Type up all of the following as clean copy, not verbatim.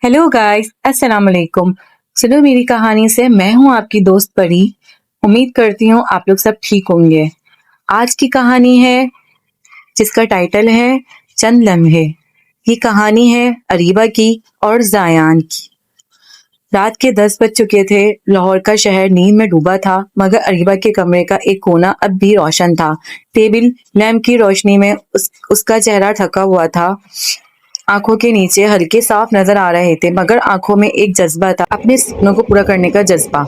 Hello guys, अस्सलाम वालेकुम। सुनो मेरी कहानी से। मैं हूँ आपकी दोस्त परी। उम्मीद करती हूँ आप लोग सब ठीक होंगे। आज की कहानी है जिसका टाइटल है चंद लम्हे। ये कहानी है अरीबा की और जायान की। रात के 10 बज चुके थे। लाहौर का शहर नींद में डूबा था, मगर अरीबा के कमरे का एक कोना अब भी रोशन था। टेबल लैंप की रोशनी में उसका चेहरा थका हुआ था। आंखों के नीचे हल्के साफ नजर आ रहे थे, मगर आंखों में एक जज्बा था, अपने सपनों को पूरा करने का जज्बा।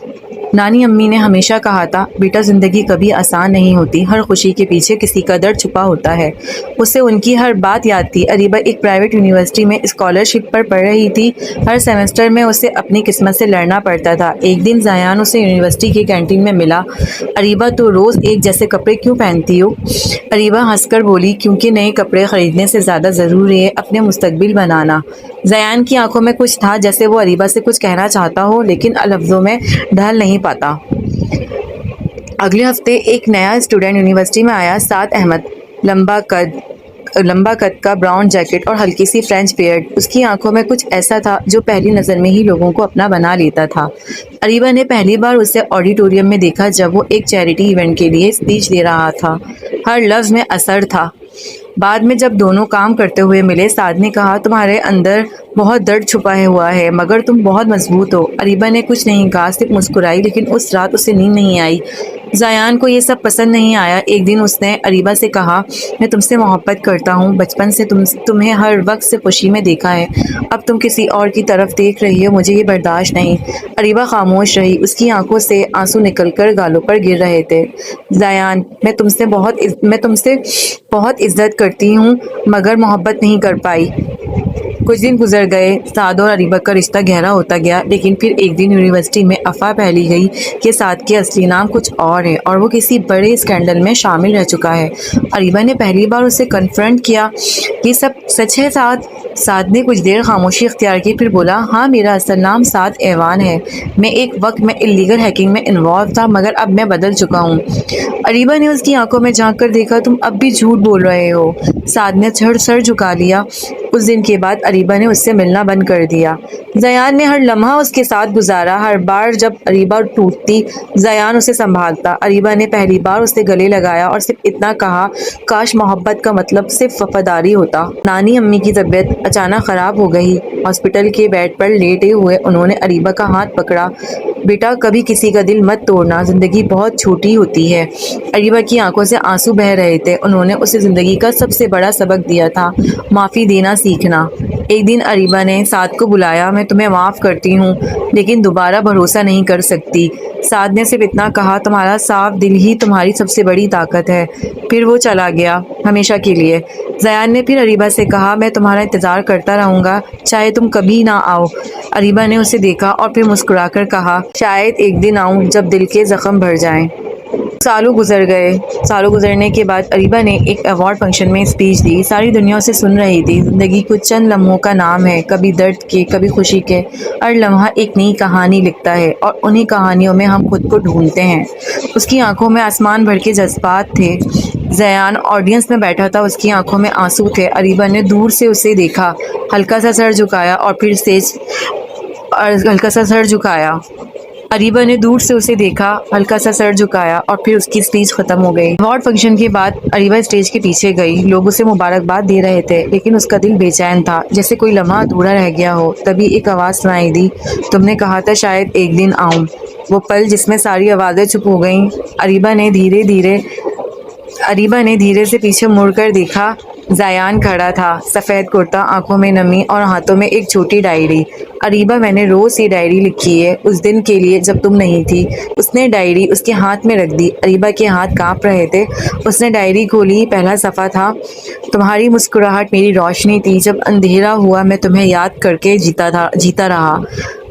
नानी अम्मी ने हमेशा कहा था, बेटा जिंदगी कभी आसान नहीं होती, हर खुशी के पीछे किसी का दर्द छुपा होता है। उसे उनकी हर बात याद थी। अरीबा एक प्राइवेट यूनिवर्सिटी में स्कॉलरशिप पर पढ़ रही थी। हर सेमेस्टर में उसे अपनी किस्मत से लड़ना पड़ता था। एक दिन जायान उसे यूनिवर्सिटी की कैंटीन में मिला। अरीबा, तो रोज एक जैसे कपड़े क्यों पहनती हो? अरीबा हंसकर बोली, क्योंकि नए कपड़े खरीदने से ज्यादा जरूरी है अपने मुस्तकबिल बनाना। जयान की आंखों में कुछ था, जैसे वो अरीबा से कुछ कहना चाहता हो, लेकिन लफ्जों में ढल नहीं पाता। अगले हफ्ते एक नया स्टूडेंट यूनिवर्सिटी में आया, साद अहमद। लंबा कद का ब्राउन जैकेट और हल्की सी फ्रेंच बियर्ड। उसकी आंखों में कुछ ऐसा था जो पहली नजर में ही लोगों को अपना बना लेता था। अरीबा ने पहली बार उसे ऑडिटोरियम में देखा, जब वो एक चैरिटी इवेंट के लिए स्पीच दे रहा था। हर लफ्ज में असर था। बाद में जब दोनों काम करते हुए मिले, साद ने कहा, तुम्हारे अंदर बहुत दर्द छुपा हुआ है, मगर तुम बहुत मजबूत हो। अरीबा ने कुछ नहीं कहा, सिर्फ मुस्कुराई, लेकिन उस रात उसे नींद नहीं आई। जायान को ये सब पसंद नहीं आया। एक दिन उसने अरीबा से कहा, मैं तुमसे मोहब्बत करता हूँ। बचपन से तुम्हें हर वक्त से खुशी में देखा है, अब तुम किसी और की तरफ देख रही हो, मुझे ये बर्दाश्त नहीं। अरीबा खामोश रही। उसकी आंखों से आंसू निकलकर गालों पर गिर रहे थे। जायान, मैं तुमसे बहुत इज्जत करती हूँ, मगर मोहब्बत नहीं कर पाई। कुछ दिन गुजर गए। साद और अरीबा का रिश्ता गहरा होता गया, लेकिन फिर एक दिन यूनिवर्सिटी में अफवाह फैली गई कि साद के असली नाम कुछ और है और वो किसी बड़े स्कैंडल में शामिल रह चुका है। अरीबा ने पहली बार उसे कन्फ्रंट किया, ये सब सच है साद? साद ने कुछ देर खामोशी इख्तियार की, फिर बोला, हाँ, मेरा असल नाम साद ऐवान है। मैं एक वक्त में इलीगल हैकिंग में इन्वॉल्व था, मगर अब मैं बदल चुका हूँ। अरीबा ने उसकी आंखों में झांक कर देखा, तुम अब भी झूठ बोल रहे हो। साद ने सर झुका लिया। उस दिन के बाद अरीबा ने उससे मिलना बंद कर दिया। जयान ने हर लम्हा उसके साथ गुजारा। हर बार जब अरीबा टूटती, जयान उसे संभालता। अरीबा ने पहली बार उसे गले लगाया और सिर्फ इतना कहा, काश मोहब्बत का मतलब सिर्फ वफादारी होता। नानी अम्मी की तबीयत अचानक खराब हो गई। हॉस्पिटल के बेड पर लेटे हुए उन्होंने अरीबा का हाथ पकड़ा। बेटा, कभी किसी का दिल मत तोड़ना, जिंदगी बहुत छोटी होती है। अरीबा की आंखों से आंसू बह रहे थे। उन्होंने उसे जिंदगी का सबसे बड़ा सबक दिया था, माफी देना सीखना। एक दिन अरीबा ने साद को बुलाया, मैं तुम्हें माफ करती हूँ, लेकिन दोबारा भरोसा नहीं कर सकती। साद ने सिर्फ इतना कहा, तुम्हारा साफ दिल ही तुम्हारी सबसे बड़ी ताकत है। फिर वो चला गया, हमेशा के लिए। जयान ने फिर अरीबा से कहा, मैं तुम्हारा इंतजार करता रहूंगा, चाहे तुम कभी ना आओ। अरीबा ने उसे देखा और फिर मुस्कुराकर कहा, शायद एक दिन आऊं जब दिल के जख्म भर जाएं। सालों गुजर गए। सालों गुजरने के बाद अरीबा ने एक अवार्ड फंक्शन में स्पीच दी। सारी दुनिया उसे सुन रही थी। जिंदगी कुछ चंद लम्हों का नाम है, कभी दर्द के, कभी खुशी के। हर लम्हा एक नई कहानी लिखता है और उन्हीं कहानियों में हम खुद को ढूंढते हैं। उसकी आंखों में आसमान भर के जज्बात थे। जयान ऑडियंस में बैठा था, उसकी आंखों में आंसू थे। अरीबा ने दूर से उसे देखा, हल्का सा सर झुकाया और फिर हल्का सा सर झुकाया। अरीबा ने दूर से उसे देखा, हल्का सा सर झुकाया और फिर उसकी स्पीच खत्म हो गई। अवार्ड फंक्शन के बाद अरीबा स्टेज के पीछे गई। लोग उसे मुबारकबाद दे रहे थे, लेकिन उसका दिल बेचैन था, जैसे कोई लम्हा अधूरा रह गया हो। तभी एक आवाज़ सुनाई दी, तुमने कहा था शायद एक दिन आऊं। वो पल जिसमें सारी आवाज़ें चुप हो गईं। अरीबा ने धीरे से पीछे मुड़कर देखा। जायान खड़ा था, सफ़ेद कुर्ता, आंखों में नमी और हाथों में एक छोटी डायरी। अरीबा, मैंने रोज़ ये डायरी लिखी है, उस दिन के लिए जब तुम नहीं थी। उसने डायरी उसके हाथ में रख दी। अरीबा के हाथ कांप रहे थे। उसने डायरी खोली। पहला सफ़ा था, तुम्हारी मुस्कुराहट मेरी रोशनी थी, जब अंधेरा हुआ मैं तुम्हें याद करके जीता रहा।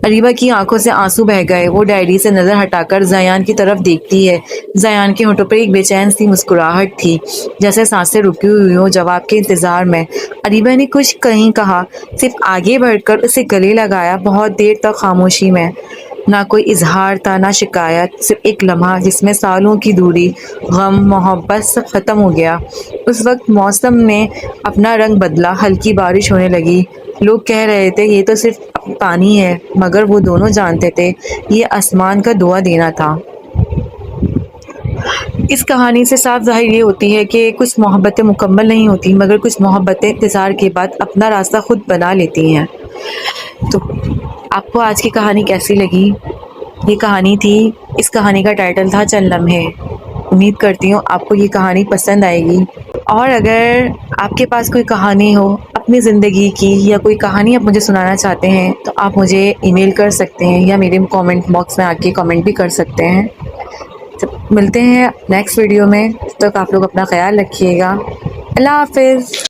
अरीबा की आंखों से आंसू बह गए। वो डायरी से नज़र हटाकर जायान की तरफ देखती है। जायान के होठों पर एक बेचैन सी मुस्कुराहट थी, जैसे सांसें रुकी हुई हो जवाब के इंतजार में। अरीबा ने कुछ नहीं कहा, सिर्फ आगे बढ़कर उसे गले लगाया। बहुत देर तक खामोशी में। ना कोई इजहार था, ना शिकायत, सिर्फ एक लम्हा जिसमें सालों की दूरी, गम, मोहब्बत सब खत्म हो गया। उस वक्त मौसम ने अपना रंग बदला। हल्की बारिश होने लगी। لوگ کہہ رہے تھے یہ تو صرف پانی ہے، مگر وہ دونوں جانتے تھے یہ آسمان کا دعا دینا تھا۔ اس کہانی سے صاف ظاہر یہ ہوتی ہے کہ کچھ محبتیں مکمل نہیں ہوتی، مگر کچھ محبتیں انتظار کے بعد اپنا راستہ خود بنا لیتی ہیں۔ تو آپ کو آج کی کہانی کیسی لگی؟ یہ کہانی تھی، اس کہانی کا ٹائٹل تھا چند لمحے۔ امید کرتی ہوں آپ کو یہ کہانی پسند آئے گی، اور اگر آپ کے پاس کوئی کہانی ہو اپنی زندگی کی، یا کوئی کہانی آپ مجھے سنانا چاہتے ہیں، تو آپ مجھے ای میل کر سکتے ہیں یا میرے کامنٹ باکس میں آ کے کامنٹ بھی کر سکتے ہیں۔ ملتے ہیں نیکسٹ ویڈیو میں، تب تک آپ لوگ اپنا خیال رکھیے گا۔ اللہ حافظ۔